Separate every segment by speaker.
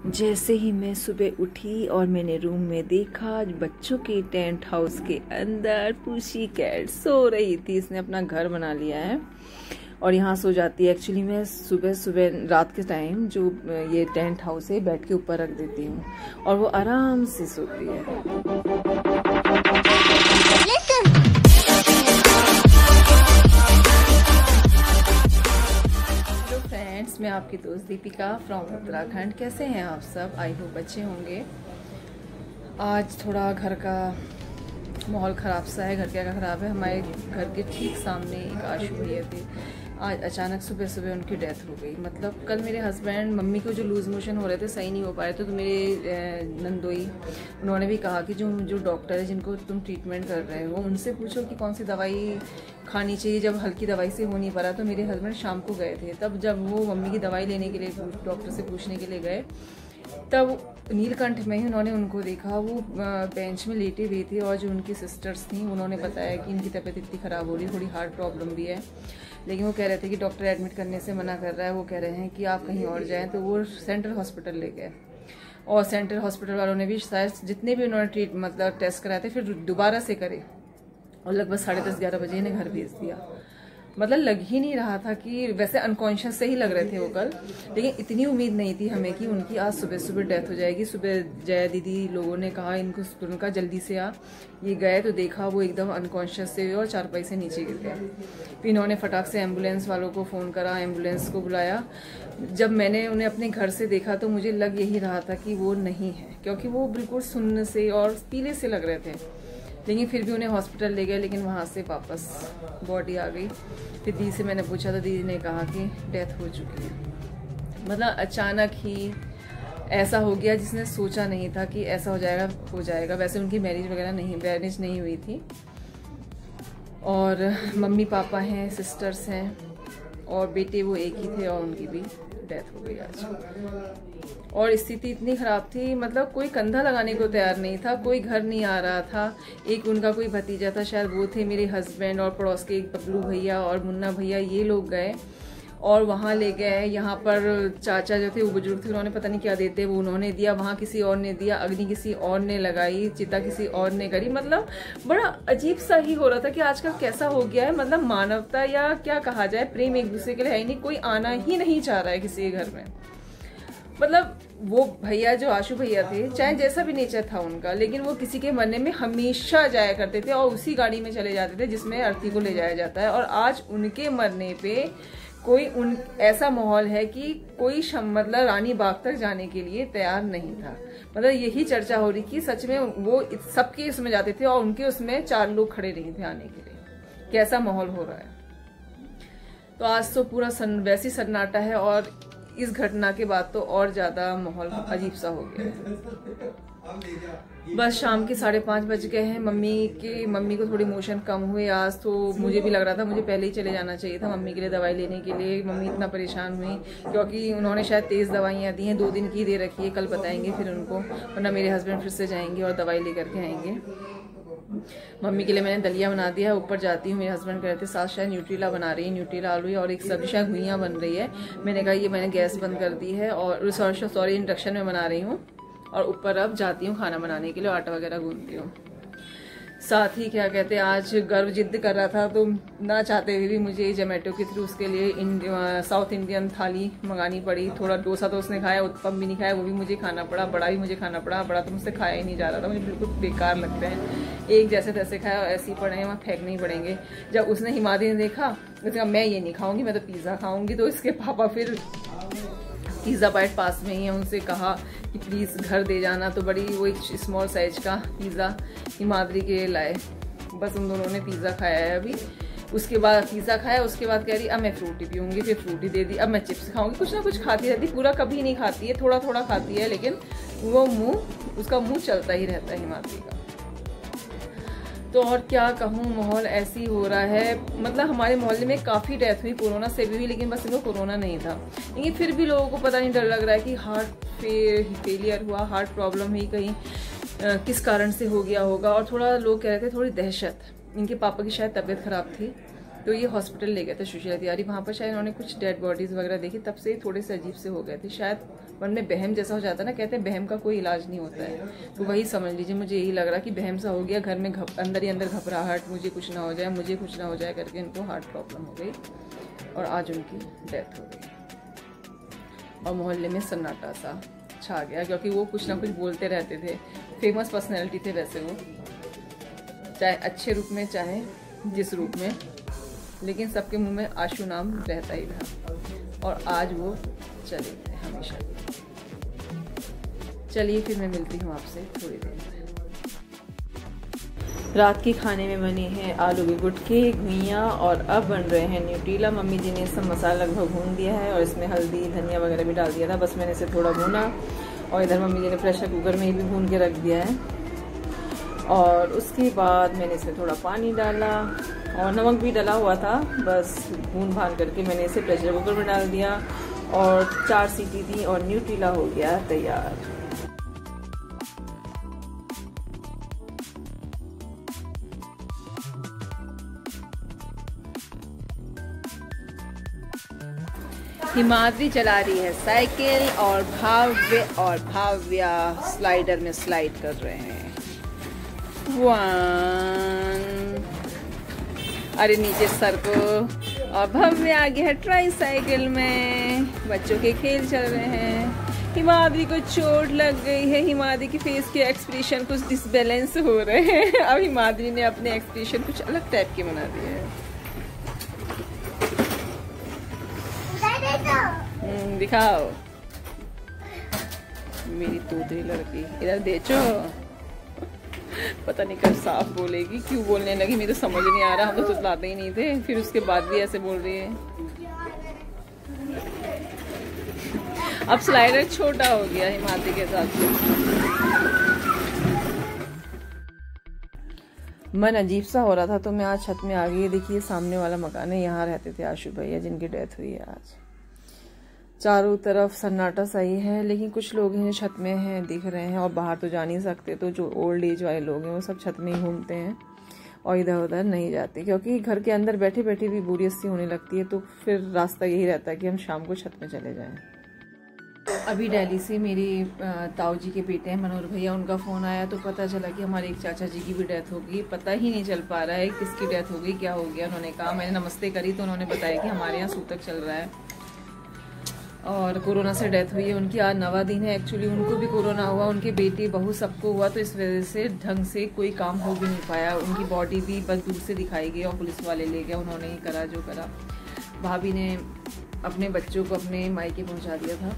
Speaker 1: जैसे ही मैं सुबह उठी और मैंने रूम में देखा, बच्चों के टेंट हाउस के अंदर पूशी कैट सो रही थी। इसने अपना घर बना लिया है और यहाँ सो जाती है। एक्चुअली मैं सुबह सुबह रात के टाइम जो ये टेंट हाउस है बेड के ऊपर रख देती हूँ और वो आराम से सोती है। फ्रेंड्स, मैं आपकी दोस्त दीपिका फ्रॉम उत्तराखंड। कैसे हैं आप सब? आई होप अच्छे होंगे। आज थोड़ा घर का माहौल ख़राब सा है। घर क्या ख़राब है, हमारे घर के ठीक सामने एक आशु भैया थे। आज अचानक सुबह सुबह उनकी डेथ हो गई। मतलब कल मेरे हस्बैंड मम्मी को जो लूज़ मोशन हो रहे थे, सही नहीं हो पा रहे थे, तो मेरे नंदोई उन्होंने भी कहा कि जो डॉक्टर है जिनको तुम ट्रीटमेंट कर रहे हो उनसे पूछो कि कौन सी दवाई खानी चाहिए। जब हल्की दवाई से हो नहीं पा रहा तो मेरे हस्बैंड शाम को गए थे। तब जब वो मम्मी की दवाई लेने के लिए डॉक्टर से पूछने के लिए गए, तब नीलकंठ में ही उन्होंने उनको देखा। वो बेंच में लेटे हुए थे और जो उनकी सिस्टर्स थी उन्होंने बताया कि इनकी तबीयत इतनी ख़राब हो रही है, थोड़ी हार्ट प्रॉब्लम भी है। लेकिन वो कह रहे थे कि डॉक्टर एडमिट करने से मना कर रहा है। वो कह रहे हैं कि आप कहीं और जाएं। तो वो सेंट्रल हॉस्पिटल ले गए और सेंट्रल हॉस्पिटल वालों ने भी शायद जितने भी उन्होंने मतलब टेस्ट कराए थे फिर दोबारा से करे और लगभग 10:30-11 बजे इन्हें घर भेज दिया। मतलब लग ही नहीं रहा था कि, वैसे अनकॉन्शियस से ही लग रहे थे वो कल, लेकिन इतनी उम्मीद नहीं थी हमें कि उनकी आज सुबह सुबह डेथ हो जाएगी। सुबह जया दीदी लोगों ने कहा इनको उनका जल्दी से आ। ये गए तो देखा वो एकदम अनकॉन्शियस से हुए और चारपाई से नीचे गिर गए। फिर इन्होंने फटाक से एम्बुलेंस वालों को फ़ोन करा, एम्बुलेंस को बुलाया। जब मैंने उन्हें अपने घर से देखा तो मुझे लग यही रहा था कि वो नहीं है, क्योंकि वो बिल्कुल सुन्न से और पीले से लग रहे थे। लेकिन फिर भी उन्हें हॉस्पिटल ले गए, लेकिन वहाँ से वापस बॉडी आ गई। फिर दीदी से मैंने पूछा तो दीदी ने कहा कि डेथ हो चुकी है। मतलब अचानक ही ऐसा हो गया जिसने सोचा नहीं था कि ऐसा हो जाएगा। वैसे उनकी मैरिज नहीं हुई थी और मम्मी पापा हैं, सिस्टर्स हैं और बेटे वो एक ही थे और उनकी भी डेथ हो गई आज। और स्थिति इतनी ख़राब थी, मतलब कोई कंधा लगाने को तैयार नहीं था, कोई घर नहीं आ रहा था। एक उनका कोई भतीजा था, शायद वो थे मेरे हस्बैंड और पड़ोस के एक बबलू भैया और मुन्ना भैया, ये लोग गए और वहाँ ले गए। यहाँ पर चाचा जो थे वो बुजुर्ग थे, उन्होंने पता नहीं क्या देते वो उन्होंने दिया, वहाँ किसी और ने दिया, अग्नि किसी और ने लगाई, चिता किसी और ने करी। मतलब बड़ा अजीब सा ही हो रहा था कि आजकल कैसा हो गया है। मतलब मानवता या क्या कहा जाए, प्रेम एक दूसरे के लिए है ही नहीं, कोई आना ही नहीं चाह रहा है किसी के घर में। मतलब वो भैया जो आशु भैया थे, चाहे जैसा भी नेचर था उनका, लेकिन वो किसी के मरने में हमेशा जाया करते थे और उसी गाड़ी में चले जाते थे जिसमें अर्थी को ले जाया जाता है। और आज उनके मरने पे कोई ऐसा माहौल है कि कोई मतलब रानी बाग तक जाने के लिए तैयार नहीं था। मतलब यही चर्चा हो रही कि सच में वो सबके उसमें जाते थे और उनके उसमें 4 लोग खड़े नहीं थे आने के लिए। कैसा माहौल हो रहा है। तो आज तो पूरा वैसी सन्नाटा है और इस घटना के बाद तो और ज्यादा माहौल अजीब सा हो गया है। बस शाम के 5:30 बज गए हैं। मम्मी को थोड़ी मोशन कम हुए आज, तो मुझे भी लग रहा था मुझे पहले ही चले जाना चाहिए था मम्मी के लिए दवाई लेने के लिए। मम्मी इतना परेशान हुई क्योंकि उन्होंने शायद तेज़ दवाइयाँ दी हैं, 2 दिन की दे रखी है, कल बताएंगे फिर उनको, वरना मेरे हस्बैंड फिर से जाएंगे और दवाई लेकर के आएंगे। मम्मी के लिए मैंने दलिया बना दिया है, ऊपर जाती हूँ। मेरे हस्बैंड कह रहे थे साथ शायद न्यूट्रीला बना रही है, न्यूट्रीला आलू और एक सब्जी शायद घुइयाँ बन रही है। मैंने कहा ये मैंने गैस बंद कर दी है और सॉरी इंडक्शन में बना रही हूँ और ऊपर अब जाती हूँ खाना बनाने के लिए, आटा वगैरह गूंथती हूँ। साथ ही क्या कहते हैं, आज गर्व जिद्द कर रहा था तो ना चाहते हुए भी मुझे जोमेटो के थ्रू उसके लिए साउथ इंडियन थाली मंगानी पड़ी। थोड़ा डोसा तो उसने खाया, उत्पम भी नहीं खाया, वो भी मुझे खाना पड़ा। बड़ा भी मुझे खाना पड़ा, बड़ा तो मुझसे खाया ही नहीं जा रहा था, मुझे बिल्कुल बेकार लगते हैं। एक जैसे तैसे खाया और ऐसे ही पड़े हैं, वहाँ फेंकने ही पड़ेंगे। जब उसने हिमाद्री ने देखा उसने कहा मैं ये नहीं खाऊंगी, मैं तो पिज़्ज़ा खाऊंगी। तो इसके पापा फिर पिज़्ज़ा बाइट पास में ही है, उनसे कहा कि प्लीज़ घर दे जाना। तो बड़ी वो एक स्मॉल साइज का पिज़्ज़ा हिमाद्री के लाए। बस उन दोनों ने पिज़्ज़ा खाया है अभी। उसके बाद पिज़्ज़ा खाया, उसके बाद कह रही अब मैं फ्रूटी पीऊँगी, फिर फ्रूटी दे दी। अब मैं चिप्स खाऊंगी, कुछ ना कुछ खाती रहती, पूरा कभी नहीं खाती है, थोड़ा थोड़ा खाती है, लेकिन वो उसका मुँह चलता ही रहता है हिमाद्री का। तो और क्या कहूँ, माहौल ऐसी हो रहा है। मतलब हमारे मोहल्ले में काफ़ी डेथ हुई, कोरोना से भी हुई, लेकिन बस इनको कोरोना नहीं था। लेकिन फिर भी लोगों को पता नहीं, डर लग रहा है कि हार्ट फेलियर हुआ, हार्ट प्रॉब्लम ही कहीं किस कारण से हो गया होगा। और थोड़ा लोग कह रहे थे थोड़ी दहशत, इनके पापा की शायद तबीयत खराब थी तो ये हॉस्पिटल ले गए थे सुशीला तिवारी, वहाँ पर शायद उन्होंने कुछ डेड बॉडीज वगैरह देखी, तब से थोड़े से अजीब से हो गए थे, शायद मन में बहम जैसा हो जाता है ना, कहते हैं बहम का कोई इलाज नहीं होता है, तो वही समझ लीजिए मुझे यही लग रहा कि बहम सा हो गया, घर में अंदर ही अंदर घबराहट, मुझे कुछ ना हो जाए, मुझे कुछ ना हो जाए करके इनको हार्ट प्रॉब्लम हो गई और आज उनकी डेथ हो गई। और मोहल्ले में सन्नाटा सा छा गया, क्योंकि वो कुछ ना कुछ बोलते रहते थे, फेमस पर्सनैलिटी थे वैसे वो, चाहे अच्छे रूप में चाहे जिस रूप में, लेकिन सबके मुंह में आशु नाम रहता ही था और आज वो चले गए हमेशा। चलिए फिर मैं मिलती हूँ आपसे थोड़ी देर में। रात के खाने में बने हैं आलू के गुटके, घुइयाँ और अब बन रहे हैं न्यूट्रीला। मम्मी जी ने सब मसाला लगभग भून दिया है और इसमें हल्दी धनिया वगैरह भी डाल दिया था, बस मैंने इसे थोड़ा भूना और इधर मम्मी जी ने प्रेशर कुकर में ही भी भून के रख दिया है और उसके बाद मैंने इसमें थोड़ा पानी डाला और नमक भी डाला हुआ था, बस भून भान करके मैंने इसे प्रेशर कुकर में डाल दिया और 4 सीटी दी और न्यूट्रीला हो गया तैयार। हिमाद्री चला रही है साइकिल और भाव्या स्लाइडर में स्लाइड कर रहे हैं। अरे नीचे सर को, और भव्य आ गया है ट्राई साइकिल में, बच्चों के खेल चल रहे हैं। हिमाद्री को चोट लग गई है, हिमाद्री की फेस के एक्सप्रेशन कुछ डिसबैलेंस हो रहे हैं। अब हिमाद्री ने अपने एक्सप्रेशन कुछ अलग टाइप के बना दिए हैं। दिखाओ मेरी तोतरी लड़की, इधर देखो, पता नहीं कब साफ बोलेगी, क्यों बोलने लगी मुझे तो समझ नहीं आ रहा, हम तो सुतलाते ही नहीं थे, फिर उसके बाद भी ऐसे बोल रही है। अब स्लाइडर छोटा हो गया हिमाद्री के साथ। मन अजीब सा हो रहा था तो मैं आज छत में आ गई। देखिए सामने वाला मकान है, यहाँ रहते थे आशु भैया जिनकी डेथ हुई है आज। चारों तरफ सन्नाटा सही है, लेकिन कुछ लोग हैं छत में हैं, दिख रहे हैं और बाहर तो जा नहीं सकते, तो जो ओल्ड एज वाले लोग हैं वो सब छत में ही घूमते हैं और इधर उधर नहीं जाते, क्योंकि घर के अंदर बैठे बैठे भी बोरियत सी होने लगती है, तो फिर रास्ता यही रहता है कि हम शाम को छत में चले जाएं। अभी दिल्ली से मेरी ताऊ जी के बेटे हैं मनोहर भैया, उनका फ़ोन आया तो पता चला कि हमारे एक चाचा जी की भी डेथ हो गई। पता ही नहीं चल पा रहा है किसकी डेथ हो गई, क्या हो गया। उन्होंने कहा, मैंने नमस्ते करी तो उन्होंने बताया कि हमारे यहाँ सूतक चल रहा है और कोरोना से डेथ हुई है उनकी। आज 9वां दिन है। एक्चुअली उनको भी कोरोना हुआ, उनके बेटी बहू सबको हुआ, तो इस वजह से ढंग से कोई काम हो भी नहीं पाया। उनकी बॉडी भी बस दूर से दिखाई गई और पुलिस वाले ले गए, उन्होंने ही करा जो करा। भाभी ने अपने बच्चों को अपने मायके पहुंचा दिया था,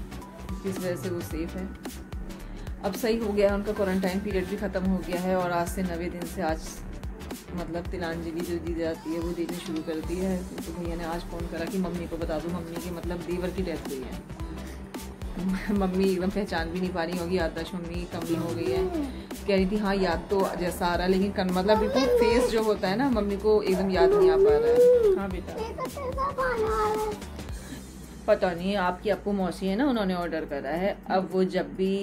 Speaker 1: इस वजह से वो सेफ है। अब सही हो गया, उनका क्वारंटाइन पीरियड भी ख़त्म हो गया है और आज से 9वें दिन से आज मतलब तिलांजलि जो दी जाती है वो देनी शुरू कर दी है। तो भैया ने आज फ़ोन करा कि मम्मी को बता दो, मम्मी की मतलब देवर की डेथ हुई है। मम्मी एकदम पहचान भी नहीं पा रही होगी, याददाश्त मम्मी कमी हो गई है। कह रही थी हाँ याद तो जैसा आ रहा है, लेकिन मतलब बिल्कुल फेस जो होता है ना मम्मी को एकदम याद नहीं आ पा रहा है। हाँ बेटा पता नहीं, आपकी अप्पू मौसी है ना, उन्होंने ऑर्डर करा है। अब वो जब भी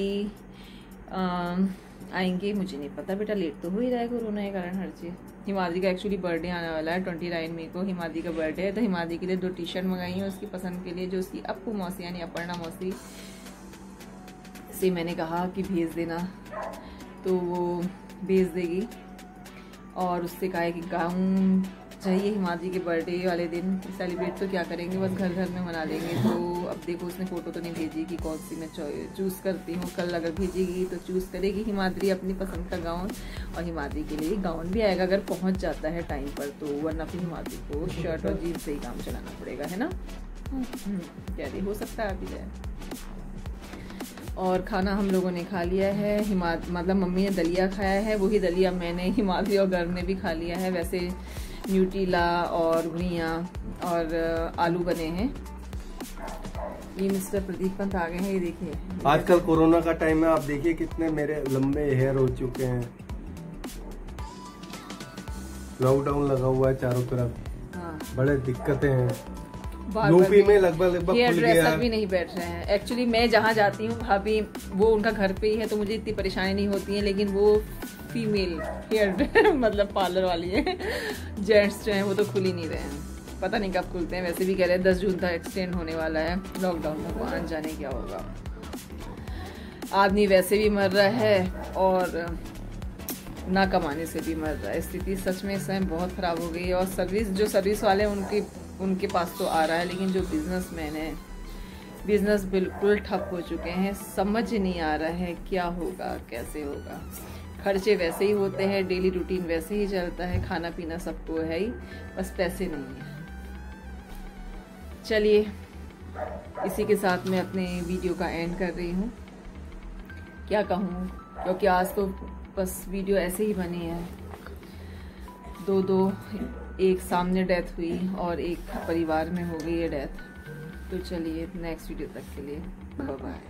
Speaker 1: आएंगे मुझे नहीं पता बेटा, लेट तो हो ही रहा है कोरोना के कारण हर चीज़। हिमाद्री का एक्चुअली बर्थडे आने वाला है 29 मई को, हिमाद्री का बर्थडे है, तो हिमाद्री के लिए 2 टी-शर्ट मंगाई हैं उसकी पसंद के लिए, जो उसकी अप्पू मौसी यानी अपर्णा मौसी से मैंने कहा कि भेज देना, तो वो भेज देगी। और उससे कहा है कि गाउन चाहिए हिमाद्री के बर्थडे वाले दिन। सेलिब्रेट तो क्या करेंगे, बस घर घर में मना लेंगे। तो अब देखो उसने फ़ोटो तो नहीं भेजी कि कौन सी मैं चूज़ करती हूँ। कल अगर भेजेगी तो चूज़ करेगी हिमाद्री अपनी पसंद का गाउन, और हिमाद्री के लिए गाउन भी आएगा अगर पहुँच जाता है टाइम पर, तो वरना फिर हिमाद्री को शर्ट और जीन्स से ही काम चलाना पड़ेगा, है ना। क्या हो सकता है अभी जाए। और खाना हम लोगों ने खा लिया है। मतलब मम्मी ने दलिया खाया है, वही दलिया मैंने, हिमाद्री और गर्व ने भी खा लिया है। वैसे न्यूट्रीला और घुइयाँ और आलू बने हैं। ये मिस्टर प्रदीप पंत आ गए हैं, ये देखिए।
Speaker 2: आजकल कोरोना का टाइम है, आप देखिए कितने मेरे लंबे हेयर हो चुके हैं। लॉकडाउन लगा हुआ है चारों तरफ। हाँ। बड़े दिक्कतें हैं। यूपी में लगभग
Speaker 1: हेयर ड्रेसर भी नहीं बैठ रहे हैं। एक्चुअली मैं जहाँ जाती हूँ भाभी वो उनका घर पे ही है, तो मुझे इतनी परेशानी नहीं होती है, लेकिन वो फीमेल हेयर मतलब पार्लर वाली है, जेंट्स जो हैं वो तो खुल ही नहीं रहे हैं। पता नहीं कब खुलते हैं। वैसे भी कह रहे हैं 10 जून तक एक्सटेंड होने वाला है लॉकडाउन, भगवान जाने क्या होगा। आदमी वैसे भी मर रहा है और ना कमाने से भी मर रहा है। स्थिति सच में इस टाइम बहुत ख़राब हो गई है। और सर्विस वाले उनके पास तो आ रहा है, लेकिन जो बिजनेसमैन है, बिजनेस बिल्कुल ठप हो चुके हैं। समझ नहीं आ रहा है क्या होगा, कैसे होगा। खर्चे वैसे ही होते हैं, डेली रूटीन वैसे ही चलता है, खाना पीना सबको है ही, बस पैसे नहीं है। चलिए इसी के साथ मैं अपने वीडियो का एंड कर रही हूँ। क्या कहूँ, क्योंकि आज तो बस वीडियो ऐसे ही बनी है। दो एक सामने डेथ हुई और एक परिवार में हो गई है डेथ। तो चलिए नेक्स्ट वीडियो तक के लिए बाय बाय।